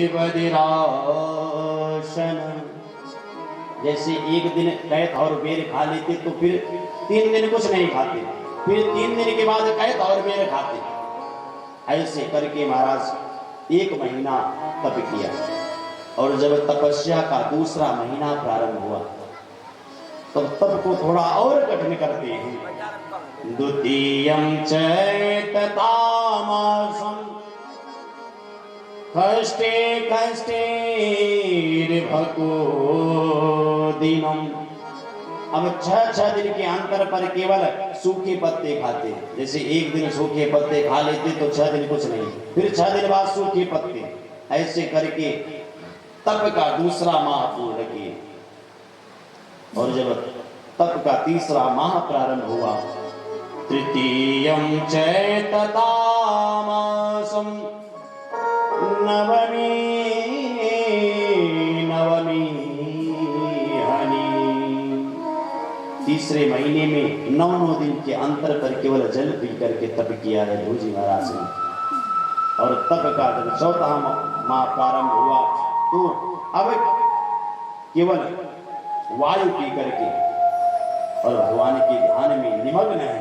बदिराशन। जैसे एक दिन कैत और बेर खा लेते तो फिर 3 दिन कुछ नहीं खाते, फिर 3 दिन के बाद कैत और बेर खाते। ऐसे करके महाराज 1 महीना तप किया। और जब तपस्या का दूसरा महीना प्रारंभ हुआ तब तप को थोड़ा और कठिन करते हैं। द्वितीयं चैततामासं कष्टे कष्टे भको दिनम। अब 6 दिन के अंतर पर केवल सूखे पत्ते खाते हैं। जैसे एक दिन सूखे पत्ते खा लेते तो 6 दिन कुछ नहीं, फिर 6 दिन बाद सूखे पत्ते। ऐसे करके तप का दूसरा माह पूर्ण किए। और जब तप का तीसरा माह प्रारंभ हुआ, तृतीयं चैततामासं नवमी हनि। तीसरे महीने में 9 दिन के अंतर पर केवल जल पी करके तप किया है ध्रुव जी महाराज ने। और तप का जब चौथा माह प्रारंभ हुआ तो अब केवल वायु पी करके और भगवान के ध्यान में निमग्न है।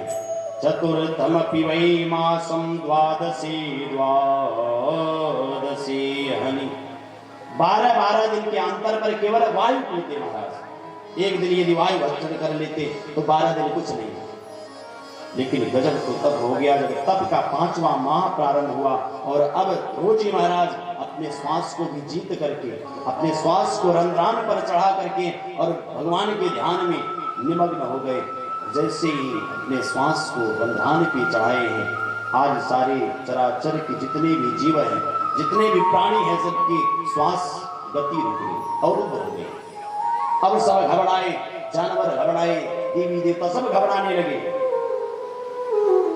चतुर्थमपि वै मासं द्वादशी हनि। 12 दिन के अंतर पर केवल वायु पीते महाराज। एक दिन यदि वायु भक्षण कर लेते तो 12 दिन कुछ नहीं। लेकिन गजब तो तब हो गया जब तप का 5वां माह प्रारंभ हुआ। और अब ध्रुव जी महाराज अपने श्वास को भी जीत करके, अपने श्वास को रंध्रान पर चढ़ा करके और भगवान के ध्यान में निमग्न हो गए। जैसे ही अपने श्वास को रंध्रान पे चढ़ाए हैं, आज सारे चराचर के जितने भी जीव हैं, जितने भी प्राणी हैं, सबकी श्वास गति रुक गई, अवरुद्ध हो गई। अब सब घबराए, जानवर घबराए, देवी देवता सब घबराने लगे।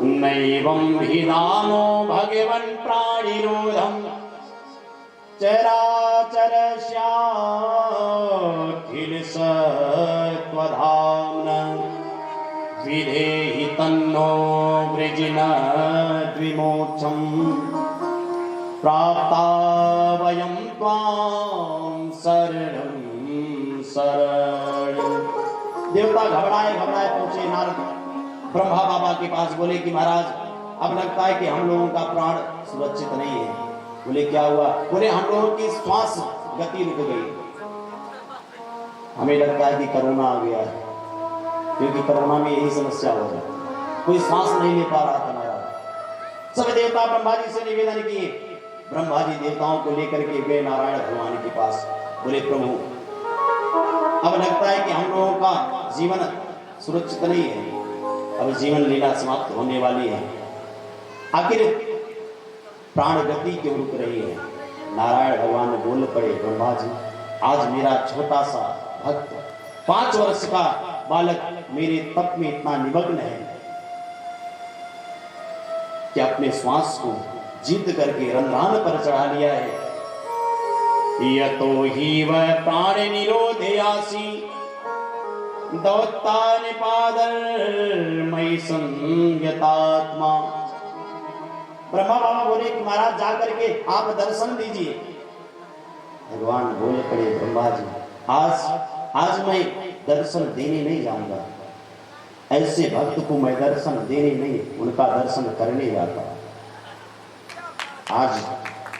नैवं भिदानो भगवन् प्राणिरोधं चराचरस्याखिल सत्त्वधाम्ना विधेहि तन्नो वृजिनद्विमोक्षं प्राप्ता वयं त्वां शरणं शरणं। देवता घबराए पहुंचे नारद ब्रह्मा बाबा के पास। बोले कि महाराज अब लगता है कि हम लोगों का प्राण सुरक्षित नहीं है। बोले क्या हुआ? बोले हम लोगों की श्वास गति रुक गई। हमें लगता है कि कोरोना आ गया है, क्योंकि कोरोना में यही समस्या हो रही, कोई सांस नहीं ले पा रहा था महाराज। सब देवता ब्रह्मा जी से निवेदन किए। ब्रह्मा जी देवताओं को लेकर के गए नारायण भगवान के पास। बोले प्रभु अब लगता है कि हम लोगों का जीवन सुरक्षित नहीं है, अब जीवन लीला समाप्त होने वाली है। आखिर प्राण गति क्यों रुक रही है? नारायण भगवान बोल पड़े, ब्रह्मा जी आज मेरा छोटा सा भक्त 5 वर्ष का बालक मेरे तप में इतना निमग्न है कि अपने श्वास को जीत करके रंध्रान पर चढ़ा लिया है। यतो ही वह प्राण निरोधे आसी दौत्ता निपादर मयि संयतात्मा। ब्रह्मा बाबा बोले महाराज जा करके आप दर्शन दीजिए। भगवान बोले पड़े, ब्रह्मा जी आज मैं दर्शन देने नहीं जाऊंगा। ऐसे भक्त को मैं दर्शन देने नहीं, उनका दर्शन करने जाता। आज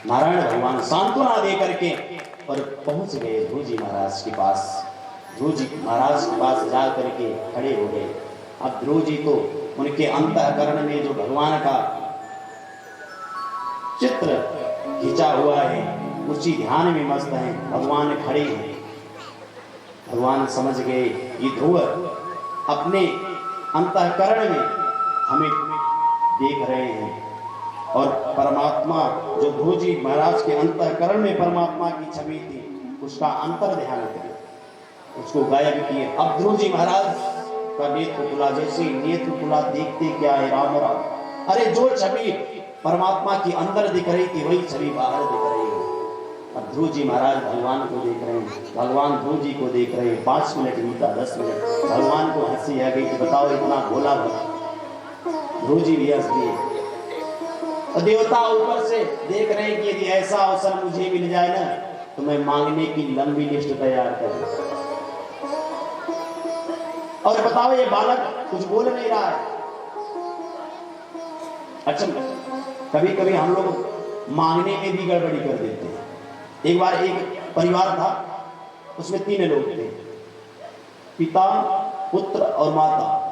नारायण भगवान सांत्वना दे करके और पहुंच गए ध्रुव जी महाराज के पास। ध्रुव जी महाराज के पास जा करके खड़े हो गए। अब ध्रुव जी तो उनके अंतःकरण में जो भगवान का चित्र खींचा हुआ है उसी ध्यान में मस्त हैं। भगवान खड़े हैं। भगवान समझ गए ये ध्रुव अपने अंतःकरण में हमें देख रहे हैं। और परमात्मा जो ध्रुव जी महाराज के अंतःकरण में परमात्मा की छवि थी उसका अंतर ध्यान किया, उसको गायब किए। अब ध्रुव जी महाराज का नेत्र खुला। जैसे नेत्र खुला देखते क्या है राम राम, अरे जो छवि परमात्मा की अंदर दिख रही थी वही छवि बाहर दिख रही है। अब ध्रुव जी महाराज भगवान को देख रहे हैं, भगवान ध्रुव जी को देख रहे हैं। 5 मिनट बीता, 10 मिनट, भगवान को हंसी आ गई कि बताओ इतना भोला भक्त। ध्रुव जी भी हंस दिए। और देवता ऊपर से देख रहे हैं कि यदि ऐसा अवसर मुझे मिल जाए ना तो मैं मांगने की लंबी लिस्ट तैयार करूं। और बताओ ये बालक कुछ बोल नहीं रहा है। अच्छा, कभी कभी हम लोग मांगने में भी गड़बड़ी कर देते हैं। एक बार एक परिवार था, उसमें 3 लोग थे, पिता, पुत्र और माता।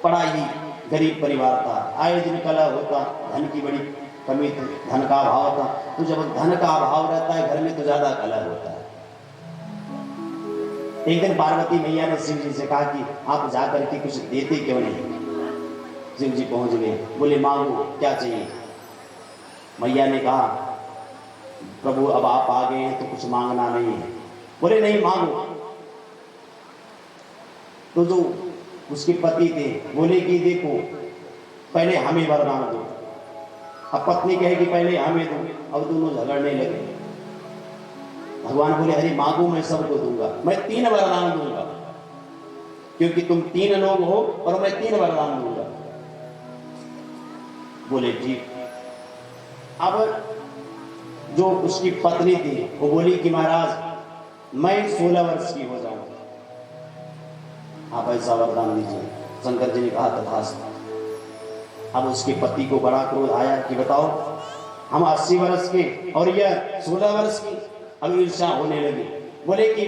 बड़ा ही गरीब परिवार था, आए दिन कलह होता, धन की बड़ी कमी थी, धन का अभाव था। तो जब धन का अभाव रहता है घर में तो ज्यादा कलह होता है। एक दिन पार्वती मैया ने शिव जी से कहा कि आप जाकर के कुछ देते क्यों नहीं। शिव जी पहुंच गए, बोले मांगो क्या चाहिए। मैया ने कहा प्रभु अब आप आ गए हैं तो कुछ मांगना नहीं है। बोले नहीं मांगो। तो जो उसके पति थे बोले कि देखो पहले हमें वरदान दो। अब पत्नी कहे कि पहले हमें दो। अब दोनों झगड़ने लगे। भगवान बोले अरे मांगो मैं सबको दूंगा, मैं 3 वरदान दूंगा क्योंकि तुम 3 लोग हो और मैं 3 वरदान दूंगा। बोले ठीक। अब जो उसकी पत्नी थी वो बोली कि महाराज मैं 16 वर्ष की हो जाऊं, आप ऐसा वरदान दीजिए। शंकर जी ने कहा तथास्तु। अब उसके पति को बड़ा क्रोध आया कि बताओ हम 80 वर्ष के और यह 16 वर्ष की। अब ईर्ष्या होने लगी। बोले कि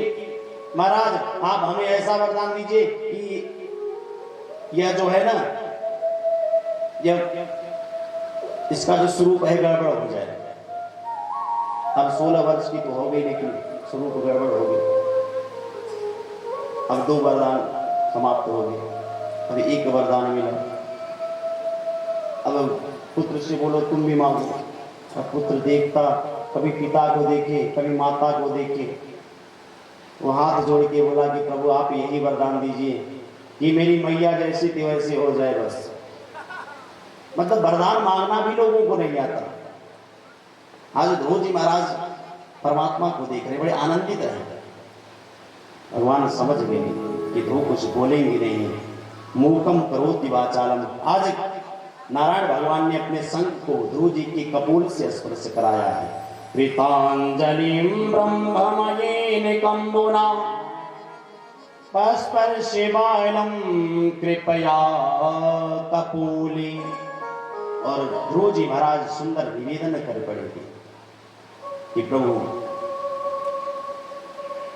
महाराज आप हमें ऐसा वरदान दीजिए कि यह जो है ना यह इसका जो स्वरूप है गड़बड़ हो जाए। अब 16 वर्ष की तो हो गई लेकिन स्वरूप गड़बड़ हो गई। अब 2 वरदान समाप्त हो गए, अभी 1 वरदान मिला। अब पुत्र से बोलो तुम भी मांगो। अब पुत्र देखता, कभी पिता को देखे कभी माता को देखे, वो हाथ जोड़ के बोला कि प्रभु आप यही वरदान दीजिए कि मेरी मैया जैसी थी वैसे हो जाए बस। मतलब वरदान मांगना भी लोगों को नहीं आता। आज ध्रुव जी महाराज परमात्मा को देख रहे, बड़े आनंदित रहे। भगवान समझ गए कि ध्रुव कुछ बोलेंगे नहीं, मूकम करोति वाचालम। आज नारायण भगवान ने अपने संग को ध्रुव जी की कपोल से स्पर्श कराया है। कृतांजलिं ब्रह्ममयेन कंबुना स्पर्शेवायलं कृपया कपूली। और ध्रुव जी महाराज सुंदर निवेदन कर पड़े थे कि प्रभु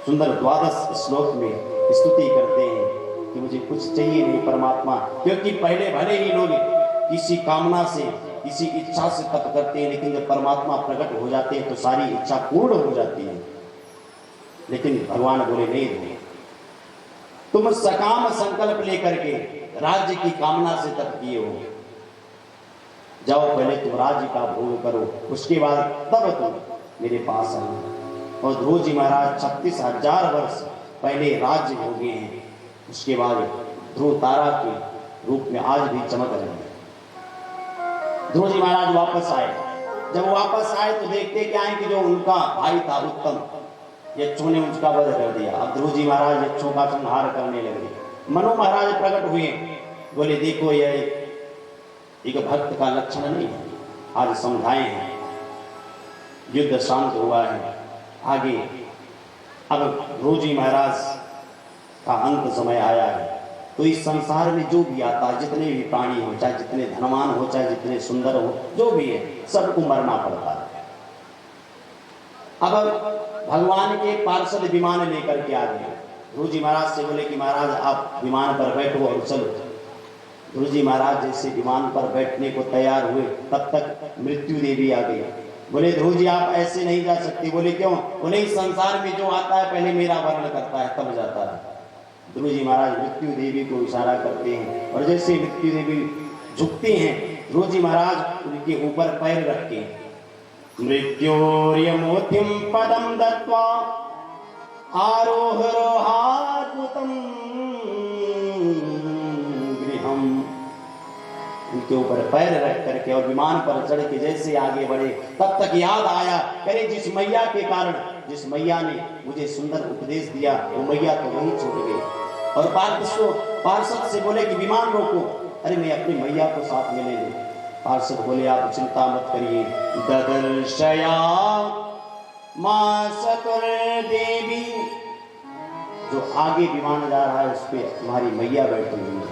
सुंदर 12 श्लोक में स्तुति करते हैं कि मुझे कुछ चाहिए नहीं परमात्मा, क्योंकि पहले भले ही लोग किसी कामना से किसी इच्छा से तप करते हैं, लेकिन जब परमात्मा प्रकट हो जाते हैं तो सारी इच्छा पूर्ण हो जाती है। लेकिन भगवान बोले नहीं, तुम सकाम संकल्प लेकर के राज्य की कामना से तप किए हो, जाओ पहले तुम राज्य का भोग करो, उसके बाद तब तुम मेरे पास आओ। और ध्रुव जी महाराज 36,000 वर्ष पहले राज्य हो गए हैं। उसके बाद ध्रुव तारा के रूप में आज भी चमक रहे हैं। ध्रुव जी महाराज वापस आए। जब वापस आए तो देखते क्या है कि जो उनका भाई था उत्तम, यक्षों ने उसका वध कर दिया। अब ध्रुव जी महाराज यक्षों का संहार करने लगे। मनु महाराज प्रकट हुए, बोले देखो यह एक भक्त का लक्षण नहीं है, आज समझाए हैं, युद्ध शांत हुआ है आगे। अब ध्रुव जी महाराज का अंत समय आया है। तो इस संसार में जो भी आता है, जितने भी प्राणी हो, चाहे जितने धनवान हो, चाहे जितने सुंदर हो, जो भी है सबको मरना पड़ता है। अब भगवान के पार्षद विमान लेकर के आ गए। ध्रुव जी महाराज से बोले कि महाराज आप विमान पर बैठो और चलो। ध्रुव जी महाराज जैसे विमान पर बैठने को तैयार हुए तब तक मृत्यु देवी आ गई। बोले ध्रुव जी आप ऐसे नहीं जा सकते। बोले क्यों? बोले इस संसार में जो आता है पहले मेरा वर्ण करता है तब जाता है। ध्रुव जी महाराज मृत्यु देवी को इशारा करते हैं और जैसे मृत्यु देवी झुकते हैं, ध्रुव जी महाराज उनके ऊपर पैर रखते हैं। मृत्योर्यमोतिम पदम दत्वा आरोहरोहाद्भुतम गृहम। उनके ऊपर पैर रख करके और विमान पर चढ़ के जैसे आगे बढ़े, तब तक याद आया करे जिस मैया के कारण, जिस मैया ने मुझे सुंदर उपदेश दिया वो मैया तो वहीं छूट गई। और पार्षद से बोले कि विमान रोको। अरे मैं अपनी मैया को साथ में ले लूं। पार्षद बोले आप चिंता मत करिए। ददर्शया मां सकुर देवी, जो आगे विमान जा रहा है उस पे तुम्हारी मैया बैठी हुई है।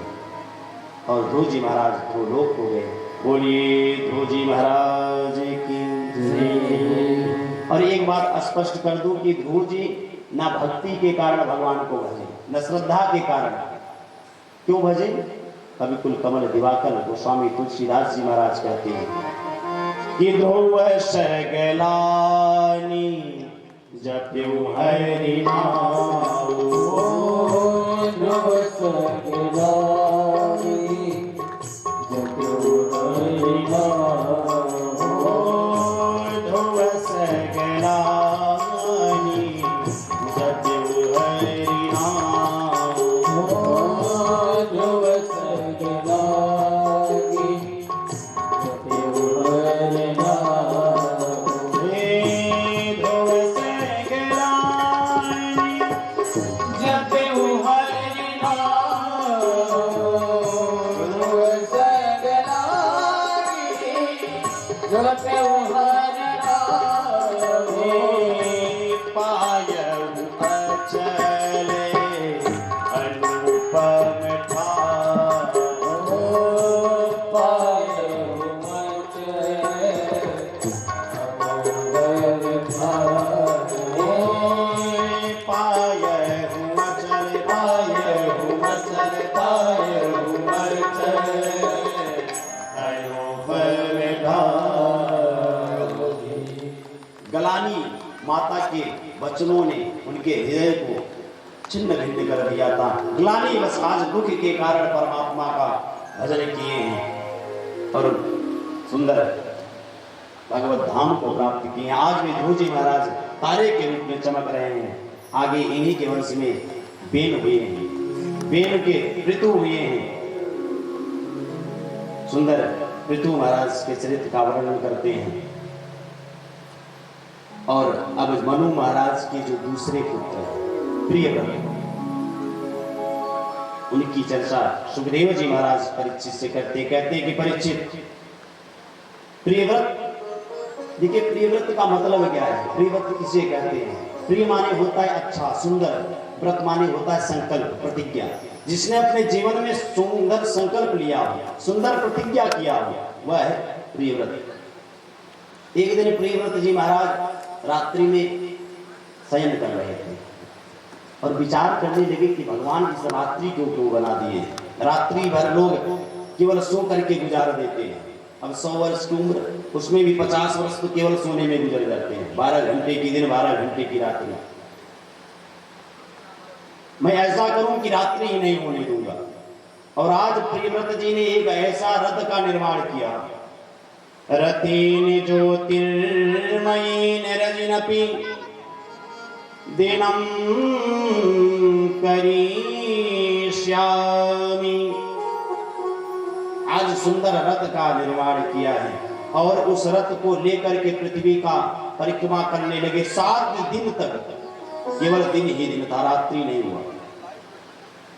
और ध्रुव जी महाराज तो लोक हो गए। बोलिए ध्रुव जी महाराज की जय। और एक बात स्पष्ट कर दूं कि ध्रुव जी न भक्ति के कारण भगवान को भजे, न श्रद्धा के कारण। क्यों भजे? कवि कुल कमल दिवाकर गोस्वामी तुलसीदास जी महाराज कहते हैं कि ध्रुव सगलानी जप्यो हरि नाम, ध्रुव सगलानी जप्यो हरि नाम, ध्रुव सगलानी जप्यो हरि नाम, ध्रुव सगलानी जप्यो हरि नाम, हे ध्रुव सगलानी जप्यो हरि नाम, ध्रुव सगलानी जप्यो हरि नाम, पायहु अचले अनुपम ठार, पायहु अचले अनुपम ठार, पायहु अचले पायहु अचले पायहु अचले अनुपम ठार। गलानी माता के वचनों ने उनके हृदय को छिन्न भिन्न कर दिया था। ग्लानी बस आज दुख के कारण परमात्मा का भजन किए हैं और सुंदर भगवत धाम को प्राप्त किए हैं। आज भी ध्रुव जी महाराज तारे के रूप में चमक रहे हैं। आगे इन्हीं के वंश में बेन हुए हैं, बेन के पृथु हुए हैं। सुंदर पृथु महाराज के चरित्र का वर्णन करते हैं। और अब मनु महाराज के जो दूसरे पुत्र हैं प्रियव्रत, उनकी चर्चा सुखदेव जी महाराज परीक्षित से करते, कहते हैं कि परीक्षित प्रियव्रत, देखिए प्रियव्रत का मतलब क्या है? प्रियव्रत किसे कहते हैं? प्रिय माने होता है अच्छा सुंदर, व्रत माने होता है संकल्प प्रतिज्ञा। जिसने अपने जीवन में सुंदर संकल्प लिया हो, सुंदर प्रतिज्ञा किया हो, वह है प्रियव्रत। एक दिन प्रियव्रत जी महाराज रात्रि में शयन कर रहे थे और विचार करने लगे कि भगवान इस रात्रि को क्यों बना दिए। रात्रि भर लोग केवल सो करके गुजार देते हैं। अब 100 वर्ष की उम्र, उसमें भी 50 वर्ष तो केवल सोने में गुजर जाते हैं। 12 घंटे की दिन, 12 घंटे की रात्रि। मैं ऐसा करूं कि रात्रि ही नहीं होने दूंगा। और आज प्रियव्रत जी ने एक ऐसा रथ का निर्माण किया, रतीन ज्योतिर्मयीन रजनपि दिनम करिष्यामि। आज सुंदर रथ का निर्माण किया है और उस रथ को लेकर के पृथ्वी का परिक्रमा करने लगे। 7 दिन तक केवल दिन ही दिन था, रात्रि नहीं हुआ।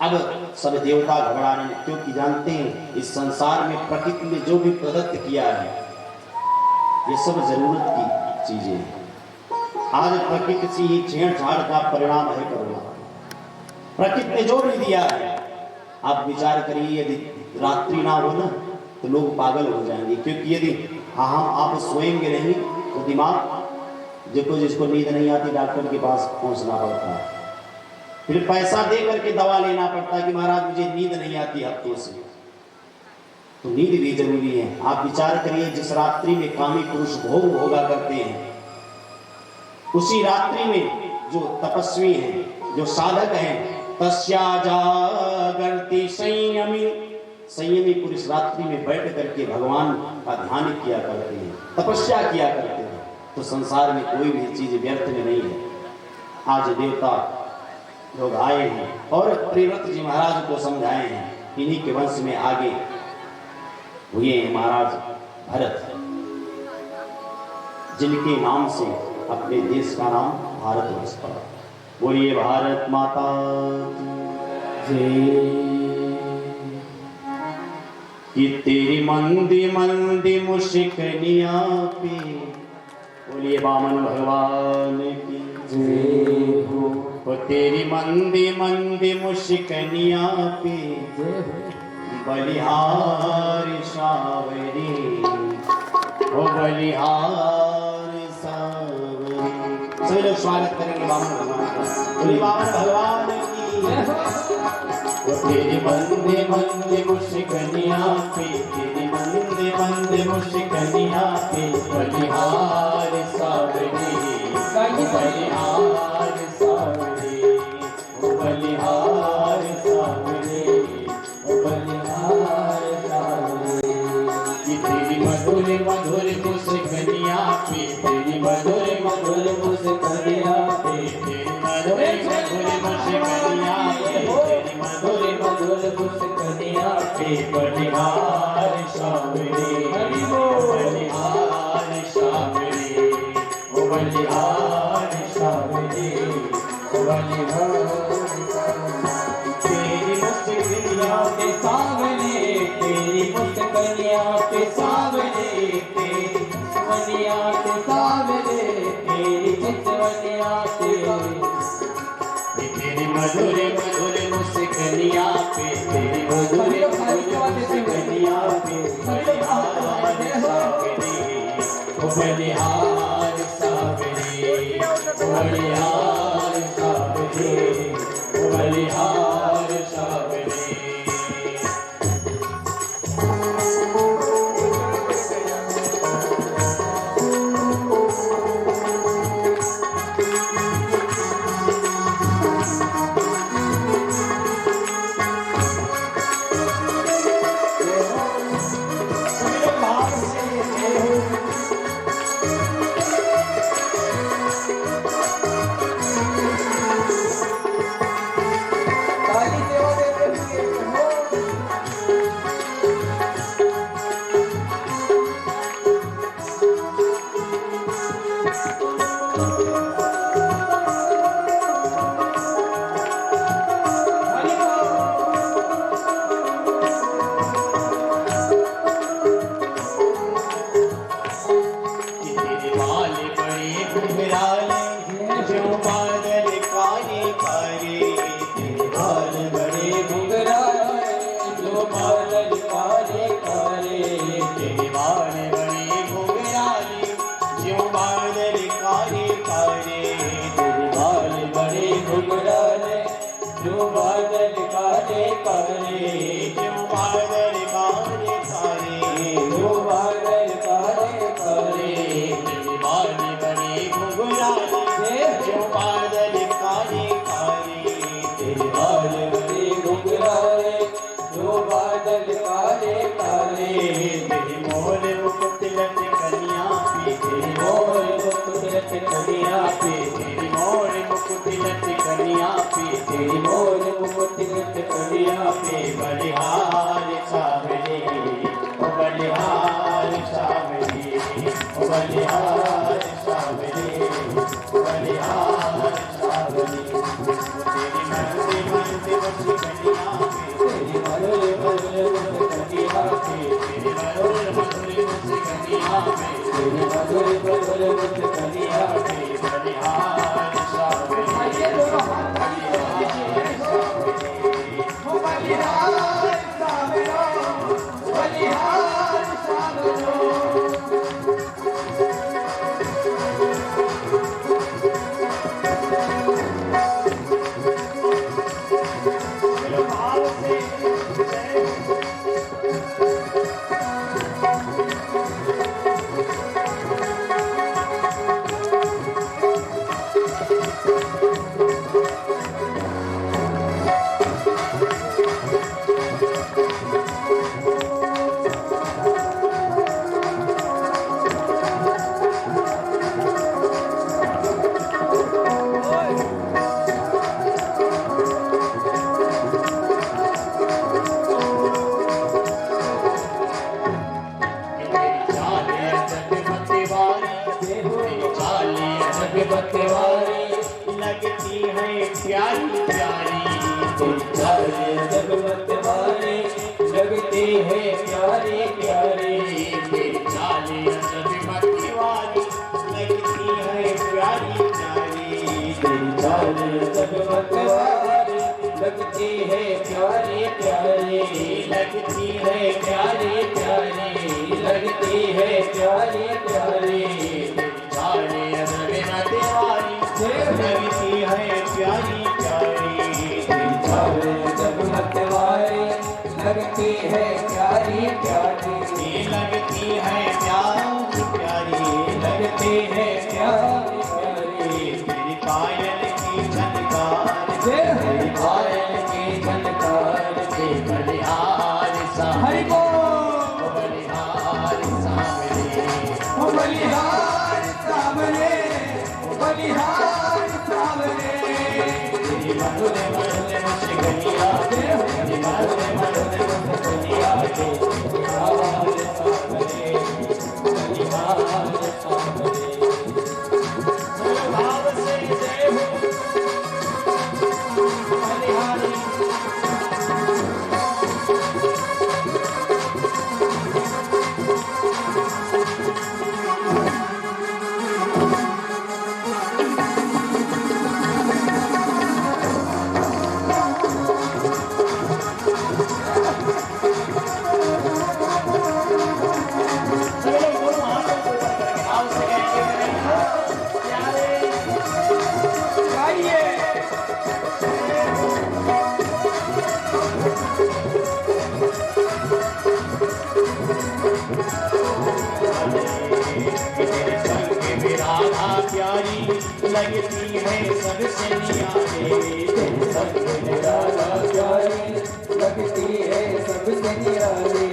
अब सब देवता घबराने, क्योंकि जानते हैं इस संसार में प्रकृति ने जो भी प्रदत्त किया है ये सब जरूरत की चीजें हैं। आज प्रकृति से ही छेड़छाड़ का परिणाम है करुणा। प्रकृति ने जो भी दिया है, आप विचार करिए, यदि रात्रि ना हो ना तो लोग पागल हो जाएंगे। क्योंकि यदि हम आप सोएंगे नहीं तो दिमाग, देखो जिसको नींद नहीं आती डॉक्टर के पास पहुंचना पड़ता है, फिर पैसा दे करके दवा लेना पड़ता है कि महाराज मुझे नींद नहीं आती हफ्तों से। तो नींद भी जरूरी है। आप विचार करिए, जिस रात्रि में कामी पुरुष भोग होगा करते हैं, उसी रात्रि में जो तपस्वी हैं, जो साधक हैं, तस्या जागर्ति संयमी, संयमी पुरुष रात्रि में बैठ करके भगवान का ध्यान किया करते हैं, तपस्या किया करते हैं। तो संसार में कोई भी चीज व्यर्थ में नहीं है। आज देवता लोग आए हैं और प्रियव्रत जी महाराज को समझाए हैं। इन्हीं के वंश में आगे हुए हैं महाराज भरत, जिनके नाम से अपने देश का नाम भारतवर्ष पड़ा। बोलिए भारत माता की जय। कि तेरी मंदी मंदी मुश्किलियाँ पे, बोलिए वामन भगवान की जय हो। वो तेरी मंदी मंदी मुश्किलियाँ पे बलिहार सावरी, ओ बलिहार सावरी। सभी लोग स्वागत करेंगे वामन भगवान का। बोलिए वामन भगवान की जय हो। वो तेरी मंदी मंदी मुश्किलियाँ पे, तेरी मंदी मंदी मुश्किलियाँ पे बलिहार सावरी, बलिहार सावरी, ओ बलिहार सावरी, ओ बलिहार सावरी। कि तेरी मधुर मधुर मुस्कानियाँ पे, तेरी मधुर मधुर मुस्कानियाँ पे, तेरी मधुर मधुर मुस्कानियाँ पे, तेरी मधुर मधुर मुस्कानियाँ पे बलिहार सावरी, बलिहार सावरी, ओ बलिहार सावरी, ओ बलिहार सावरी। तेरी मुस्कानियाँ पे सावरे, तेरी मुस्कानियाँ पे सावरे, तेरी मुस्कानियाँ पे सावरे, तेरी चितवनियाँ पे, तेरी मधुर मधुर मुस्कानियाँ पे, तेरी मधुर मधुर मुस्कानियाँ पे बलिहार सावरी, ओ बलिहार सावरी, ओ बलिहार सावरी, ओ बलिहार सावरी। बलिहार सावरी, ओ बलिहार सावरी, ओ बलिहार सावरी, ओ बलिहार सावरी। तेरी मंदी मंदी मुस्कानियाँ पे, तेरी मधुर मधुर मुस्कानियाँ पे, तेरी मधुर मधुर मुस्कानियाँ पे, तेरी मधुर मधुर मुस्कानियाँ पे बलिहार सावरी, लगती है प्यारी प्यारी, जगमत वाली लगती है प्यारे प्यारे तेरी चाल अजब मत वाली लगती है प्यारी प्यारी तेरी चाल अजब मत वाली लगती है प्यारे प्यारे लगती है प्यारे प्यारे लगती है प्यारे प्यारे तेरी चाल अजब मत वाली लगती है प्यारी प्यारी तेरी चाल अजब मत वाली लगती है प्यारी प्यारी लगती है प्यारी प्यारी लगती है प्यारी प्यारी तेरी पायल की झनकार तेरी पायल की झनकार से बलिहार सामने बलिहार सामने बलिहार सामने बलिहार सामने तेरी मधुर मधुर मुस्कानिया तेरी मधुर मधुर मुस्कानिया बलिहार सामने बलिहार सामने भाव से जय हो बलिहारी प्यारी लगती है सबसे न्यारी संग में राधा प्यारी लगती है सबसे न्यारी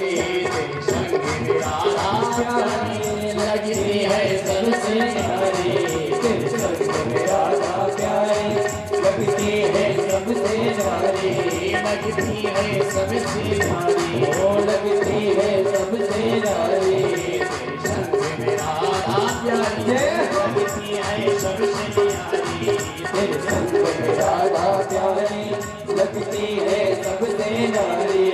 संग में राधा प्यारी लगती है सबसे न्यारी संग में राधा प्यारी लगती है सबसे न्यारी लगती है सबसे न्यारी ओ लगती है सबसे न्यारी संग में राधा प्यारी लगती है सबसे न्यारी तेरे संग में राधा प्यारी लगती है सबसे न्यारी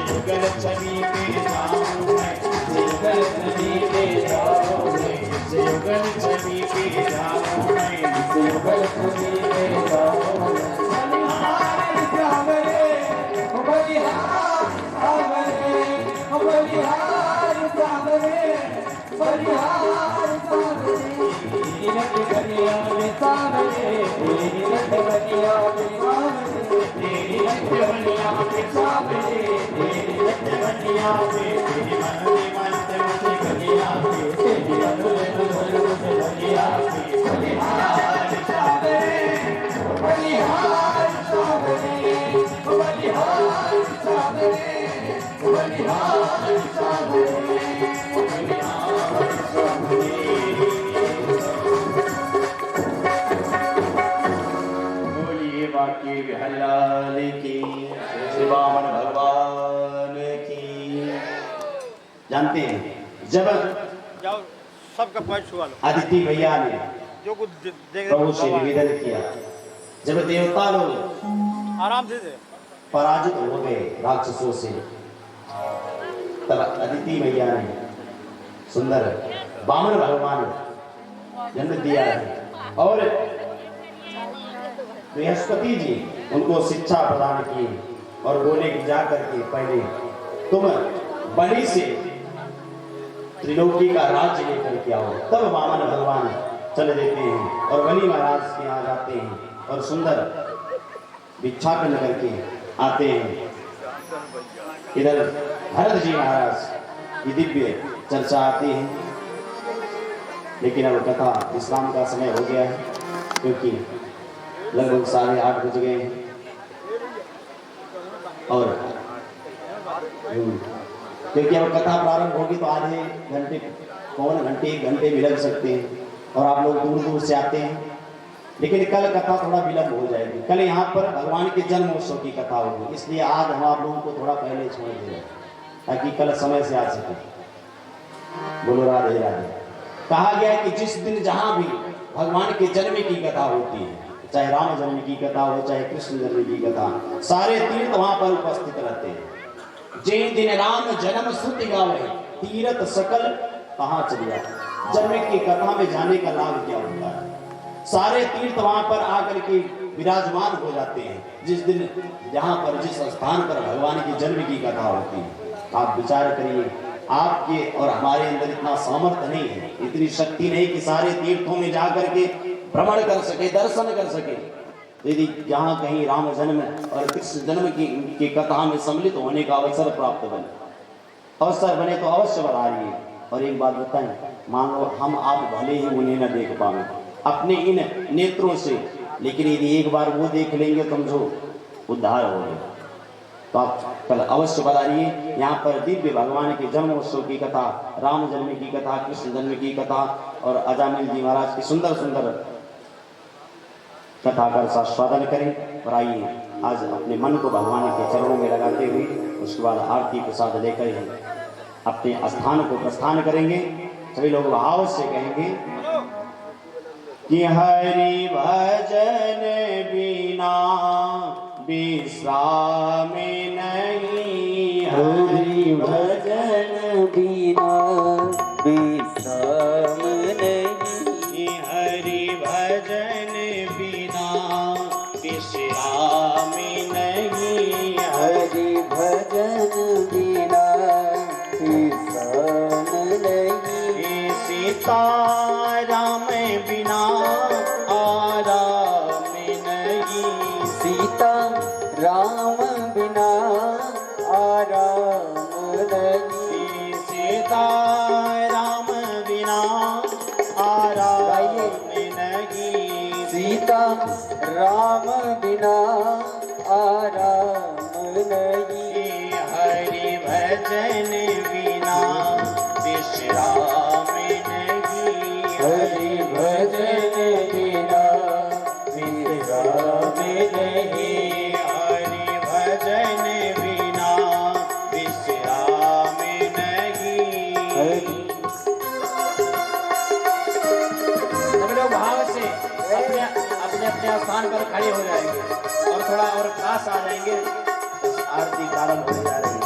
युगल छवि पे जाऊं मैं युगल छवि पे जाऊं मैं युगल छवि पे जाऊं मैं युगल छवि पे जाऊं बलिहार सामने बलिहार सामने बलिहार सामने बलिहार सामने लट बनिया में सामने तेरी लट बनिया में सामने तेरी लट बनिया में सामने तेरी लट बनिया में तेरी मनोरे मनते मुझे बनिया में तेरी मनोरे मनोरे मुझे बनिया में बलिहार सामने बलिहार सामने बलिहार सामने बलिहार सामने बलिहार सामने बाकी बिहार की शिवामन भगवान की। जानते हैं जब जाओ सबका पैर छुआ लो अदिति भैया ने जो कुछ प्रभु से निवेदन किया, जब देवता लोग आराम से पराजित हो गए राक्षसों से, तब अदिति भैया ने सुंदर वामन भगवान जन्म दिया है और बृहस्पति जी उनको शिक्षा प्रदान की और बोले कि जा करके पहले तुम बलि से त्रिलोकी का राज्य लेकर के आओ। तब वामन भगवान चले देते हैं और बलि महाराज के यहाँ जाते हैं और सुंदर भिक्षाटन करके आते हैं। इधर भरत जी महाराज की दिव्य चर्चा आती है, लेकिन अब कथा विश्राम का समय हो गया है क्योंकि लगभग 8:30 बज गए हैं और क्योंकि अब कथा प्रारंभ होगी तो आधे घंटे पौन घंटे 1 घंटे भी लग सकते हैं और आप लोग दूर दूर से आते हैं, लेकिन कल कथा थोड़ा विलंब हो जाएगी। कल यहाँ पर भगवान के जन्मोत्सव की कथा होगी, इसलिए आज हम आप लोगों को थोड़ा पहले छोड़ देंगे ताकि कल समय से आ सके। बोलो राधे राधे। कहा गया है कि जिस दिन जहाँ भी भगवान के जन्म की कथा होती है, चाहे राम जन्म की कथा हो चाहे कृष्ण जन्म की कथा, सारे तीर्थ वहां पर उपस्थित रहते हैं। जे दिन राम जन्म सुत गावे, तीरथ सकल कहाँ चलिया। जन्म की कथा में जाने का लाभ क्या होता है? सारे तीर्थ वहां पर आकर के विराजमान हो जाते हैं जिस दिन, जहां पर जिस स्थान पर भगवान की जन्म की कथा होती है। आप विचार करिए, आपके और हमारे अंदर इतना सामर्थ्य नहीं है, इतनी शक्ति नहीं कि सारे तीर्थों में जाकर के भ्रमण कर सके, दर्शन कर सके। यदि जहाँ कहीं राम जन्म और कृष्ण जन्म की कथा में सम्मिलित होने का अवसर प्राप्त बने तो अवश्य बढ़ाइए। और एक बात बताएं, मान लो हम आप भले ही उन्हें न देख पाए अपने इन नेत्रों से, लेकिन यदि एक बार वो देख लेंगे समझो उद्धार हो गए। तो आप कल अवश्य बताइए। यहाँ पर दिव्य भगवान के जन्म उत्सव की कथा, राम जन्म की कथा, कृष्ण जन्म की कथा और अजामिल जी महाराज की सुंदर सुंदर कथा का स्वादन करें। और आइए आज अपने मन को भगवान के चरणों में लगाते हुए उसके बाद आरती प्रसाद लेकर अपने स्थान को प्रस्थान करेंगे। सभी लोग भाव से कहेंगे कि हरि भजन बिना विश्राम नहीं, हरि भजन बिना विश्राम नहीं, हरि भजन बिना विश्राम नहीं, हरि भजन बिना विश्राम नहीं, सीता राम बिना आराम नहीं, सीता राम बिना आराम नहीं, सीता राम बिना आराम नहीं, सीता राम बिना आराम नहीं, हरि भजन बिना विश्राम नहीं, हरि भजन बिना विश्राम नहीं, हरि भजन बिना विश्राम नहीं। हरि सब लोग भाव से अपने अपने अपने स्थान पर खड़े हो जाएंगे और थोड़ा और पास आ जाएंगे। आरती प्रारंभ होने जा रही है।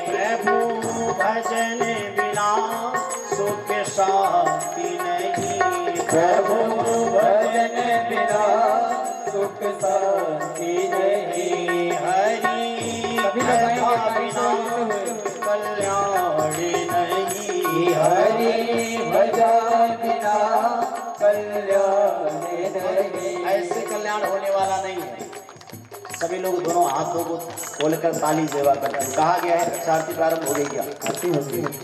प्रभु भजन बिना सुख शांति नहीं, हरि कथा बिना कल्याण नहीं, हरि भजन बिना कल्याण नहीं, ऐसे कल्याण होने वाला नहीं है। सभी लोग दोनों हाथों को खोलकर ताली सेवा करते हैं। कहा गया है आरती प्रारंभ हो गई क्या?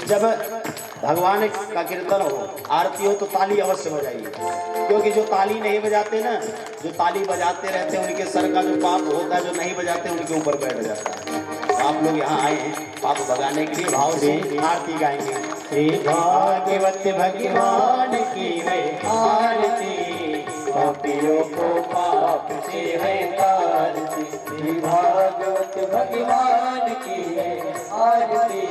जब भगवान का कीर्तन हो, आरती हो तो ताली अवश्य बजाइए, क्योंकि जो ताली नहीं बजाते ना, जो ताली बजाते रहते हैं उनके सर का जो पाप होता है, जो नहीं बजाते उनके ऊपर बैठ जाता है। तो आप लोग यहाँ आए हैं पाप भगाने के लिए, भाव से आरती गाएंगे। श्री भागवत भगवान की है आरती, पापियों को पाप से है तारती, श्री भागवत भगवान की है आरती,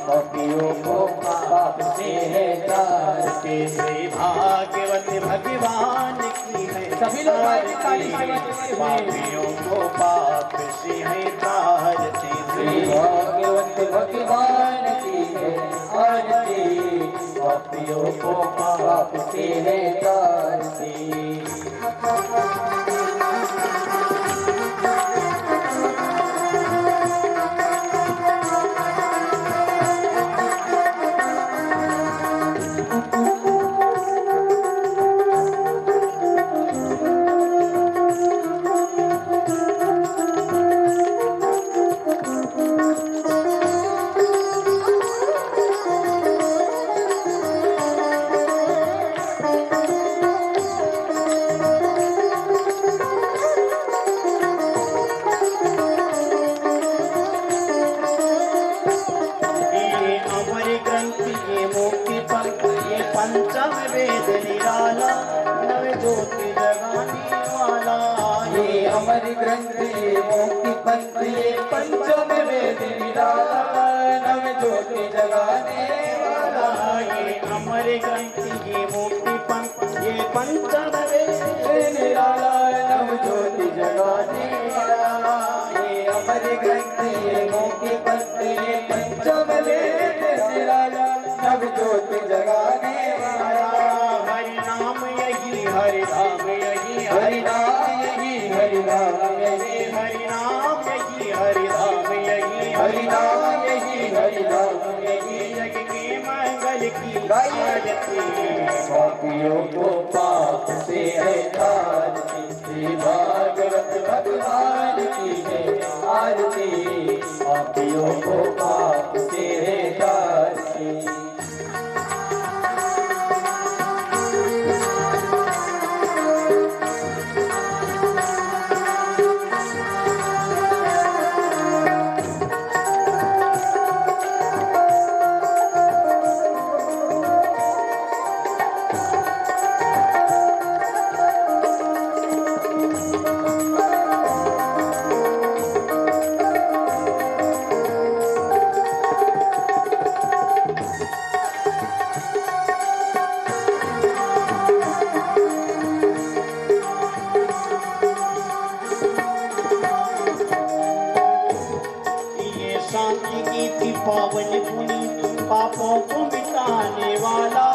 पापियों को पाप से है तारती, श्री भागवत भगवान की है सभी लोग पापियों को पाप से है तारती, श्री भागवत भगवान की है आरती, पापियों को पाप से है तारती। अमर ग्रंथ ये मुक्ति पंथ ये पंचम वेद निराला नव ज्योति जगाने वाला। ये अमर ग्रंथ ये मुक्ति पंथ ये पंचम वेद निराला नव ज्योति जगाने वाला। ये अमर ग्रंथ ये मुक्ति पंथ ये पंचम वेद निराला नव ज्योति जगाने वाला। ये अमर ग्रंथ ये मुक्ति पंथ ये पंचम वेद निराला नव ज्योति जगाने वाला। हरि नाम यही हरि धाम यही हरि नाम यही हरि नाम यही हरि नाम यही हरि धाम यही हरि नाम यही हरि नाम यही जग के मंगल की गायत्री। पापियों को पाप से है तारती श्री भागवत भगवान की है आरती। पापियों को पाप से है तारती। पावन पुनीत पापों को मिटाने वाला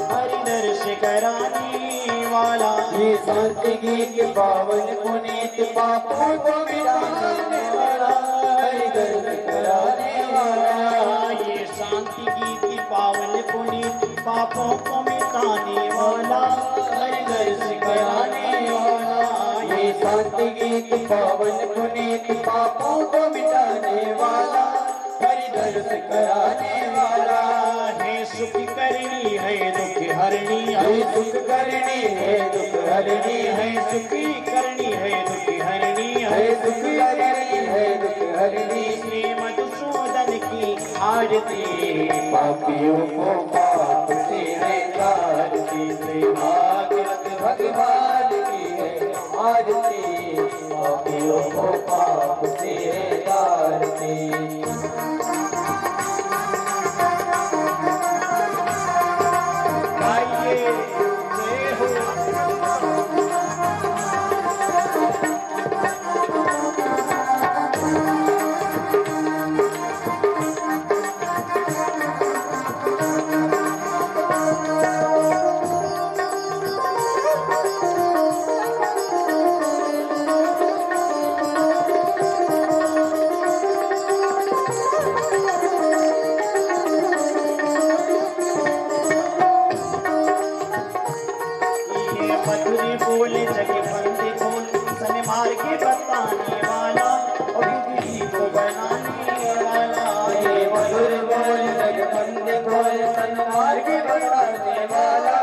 हरि दर्श कराने वाला। ये शांति गीत पावन पुनीत पापों को मिटाने वाला हरि दर्श कराने वाला। ये शांति गीत पावन पुनीत पापों को मिटाने वाला हरि दर्श कराने वाला। ये शांति गीत पावन पुनीत पापों को मिटाने वाला हरि दर्श कराने वाला। है सुख करनी है दुख हरनी है सुख करनी है दुख हरनी है सुखी करनी है दुख हरनी है सुख करनी है दुख हरनी। श्री मधुसूदन की आरती पापियों को पाप से है तारती श्री भागवत भगवान की है आरती। पापियों को पाप से है तारती। मधुरी बोले जगे बंदे बोल सन मार के बताने वाला और बिगड़ी को बनाने वाला। ये मधुर बोल जग बंदे बोल सन मार के बताने वाला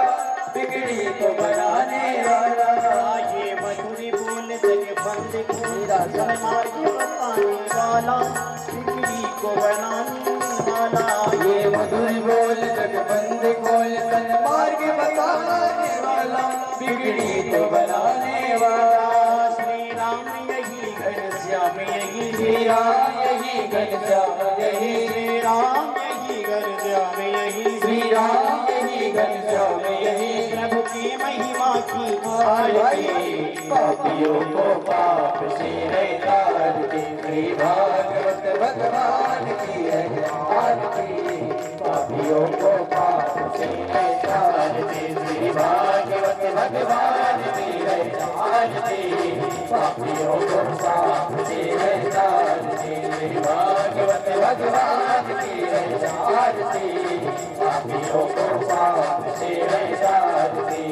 बिगड़ी को बनाने वाला। ये मधुरी बोल जगे बंदे बोल सन मार के बताने वाला बिगड़ी को बनाने वाला। ये मधुर बोल जग बंदे बोल सन मार के बताने वाला बिगड़ी को बनाने वाला। श्री राम यही घनश्याम यही श्री राम यही घनश्याम यही श्री राम यही घनश्याम यही श्री राम यही घनश्याम यही प्रभु की महिमा की आरती। पापियों को पाप से है तारती श्री भागवत भगवान की है आरती। पापियों को पाप से है तारती श्री भागवत भगवान की है आरती। पापियों को पाप से है तारती श्री भागवत भगवान की है आरती। पापियों को पाप से है तारती।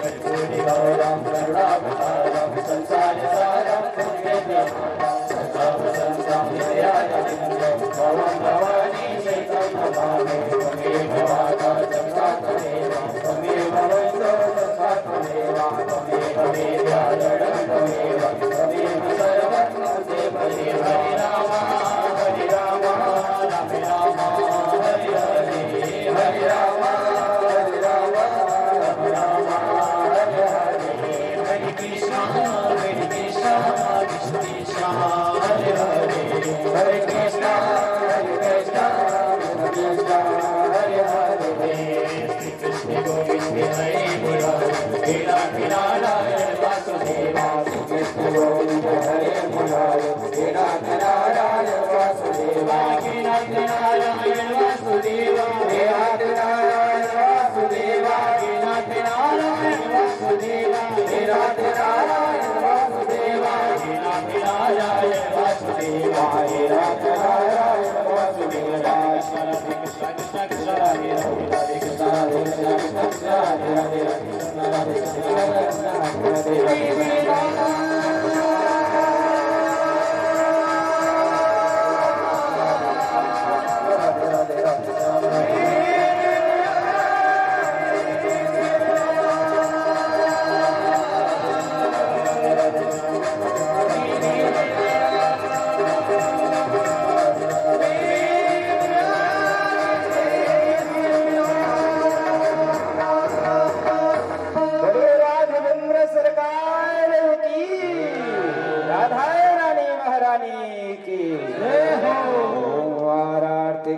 कर्पूरी गौरम करुणावतारम संसार सारम पुण्यनिधानम सदाव संतम नित्यानंदम भवं भवानी शैतं नमामि। त्वमेव माता जगता त्वमेव त्वमेव वन्दो तथा त्वमेव त्वमेव वेद्याधरणं त्वमेव त्वमेव सर्वं देवदेव। हरे राम राम राम हरे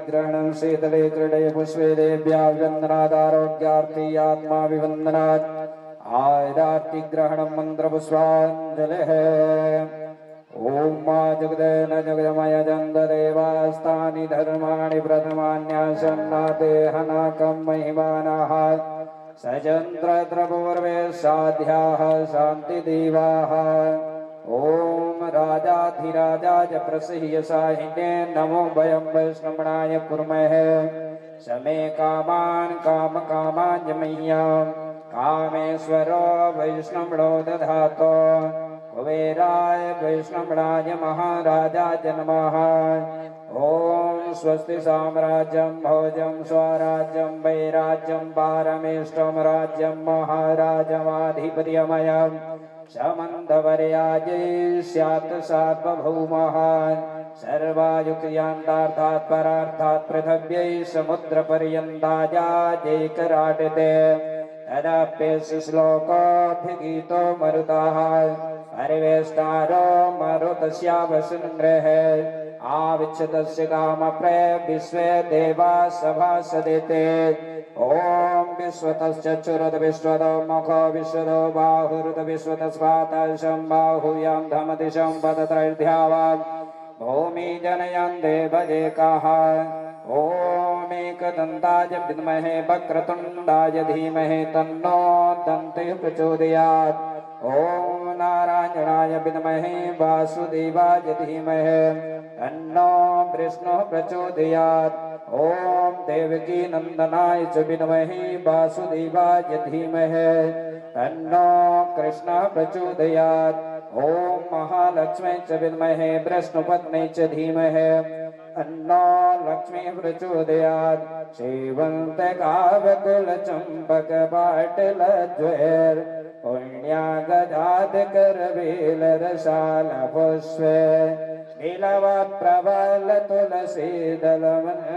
ग्रहणं शीतले क्रीडय पुष्पे देव्या वन्दनादारोग्यार्थे आत्माभिवन्दनात् आयरार्ति ग्रहणं मन्त्रपुष्पाञ्जलिः ॐ मा जगदेन जगदमय जन्ददेवास्तानि धर्माणि प्रथमान्यासन्नाते हनाकं महिमानः सचन्द्रपूर्वे साध्याः शान्तिदेवाः ओम राजाधिराजाय प्रसीयसाहिने नमो वयं वैष्णवणाय कुर्महे समे कामान् कामकामान् मह्यं कामेश्वरो वैष्णवो दधातो कुबेराय वैष्णवणाय महाराजाय नमः ओम स्वस्ति साम्राज्यं भोजं स्वराज्यं वैराज्यं पारमेष्टं राज्यं महाराजमाधिपत्यमयम् समन्तवर्याजे स्यात् सार्वभौमः सर्वायुक्रियान्तार्थात् परार्थात् पृथिव्यै समुद्रपर्यन्तायाजेकराटते तदाप्यस्य श्लोकोऽभिगीतो मरुतः परिवेष्टारो मरुतस्यावसुन्ग्रहे आविच्छतस्य कामप्रे विश्वे देवा सभासदेते ओम विश्वतश्चक्षुरुत विश्वतो मुखो विश्वतो बाहुरुत विश्वतस्वातशं बाहुयां धमदिशं पदत्रैर्ध्यावान् भूमि जनयन् देवजेकाः ओम एकदन्ताय विद्महे वक्रतुण्डाय धीमहि तन्नो दन्तिः प्रचोदयात् ओम नारायणाय विद्महे वासुदेवाय धीमहि तन्नो विष्णुः प्रचोदयात् ओम देवकी नंदनाय च विद्महे वासुदेवाय धीमहि तन्नो कृष्णः प्रचोदयात् ओम महालक्ष्मी च विद्महे विष्णुपत्नी च धीमहि तन्नो लक्ष्मी प्रचोदयात् सेवन्तकावकुलचम्पकपाटलज्वैर् पुण्यागजातकरवेलरसालपुष्पे नीलवप्रबल तुलसी दलमञ्जरेभेस्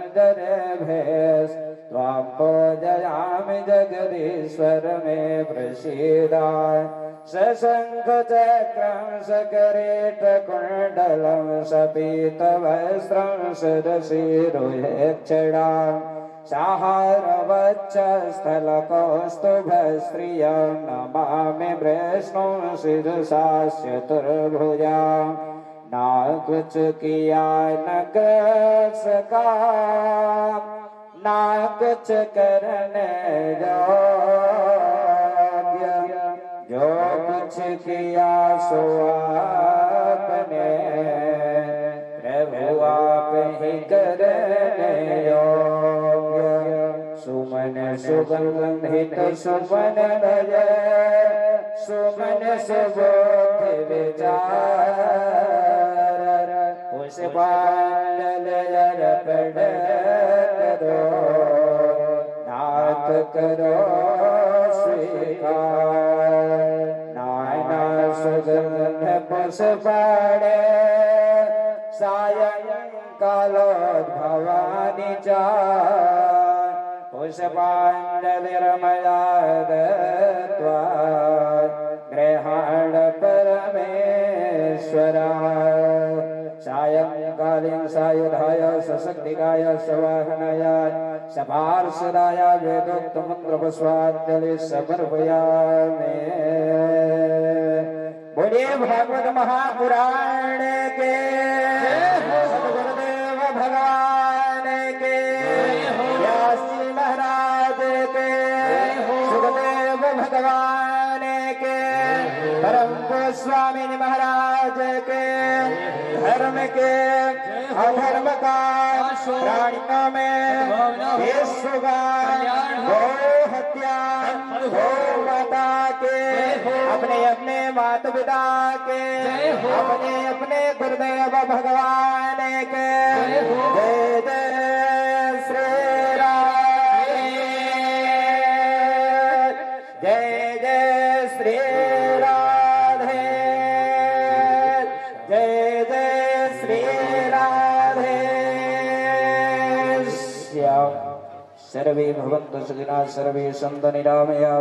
त्वां पूजयामि जगदीश्वर मे प्रसीदा सशङ्खचक्रं सकरेटकुण्डलं सपीतवस्त्रं शिरसिरुहेक्षणां साहारवक्षस्थलकौस्तुभश्रियं नमामि वैष्णों शिरसास्य चतुर्भुजाम् ना कुछ किया न कर सका ना कुछ करने योग्य जो कुछ किया सो आपने प्रभु आप ही करने योग्य सुमन सुगंधित सुमन रज सुमन सुबोध विचार पुष्पांजलि करो नाथ करो स्वीकार नाना सुगंध पुष्पाणे सायंकालो भवानी चा पुष्पांजलिर्मया दत्त्वा ग्रहण परमेश्वरा सायंकालीन सायुधाय सशक्तिकाय सवाहनाय सपार्षदाय वेदोक्त मंत्र पुष्पांजलि समर्पयामि। बोलिए भागवत महापुराण के सद्गुरुदेव भगवान के व्यास जी महाराज के सुखदेव भगवान के परम गोस्वामी महाराज के धर्म के अधर्म का प्राणियों में विश्व गो हत्या गो माता के, अपने अपने माता पिता के, अपने अपने गुरुदेव भगवान के। जय जय श्री राम, जय जय श्री राधे, जय जय श्री राधे श्याम। सर्वे भवन्तु सुखिनः, सर्वे सन्तु निरामया,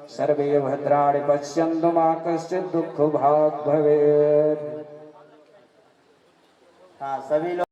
सर्वे भद्राणि पश्यन्तु मा कश्चित् दुःखभाग् भवेत्। हाँ, सभी लोग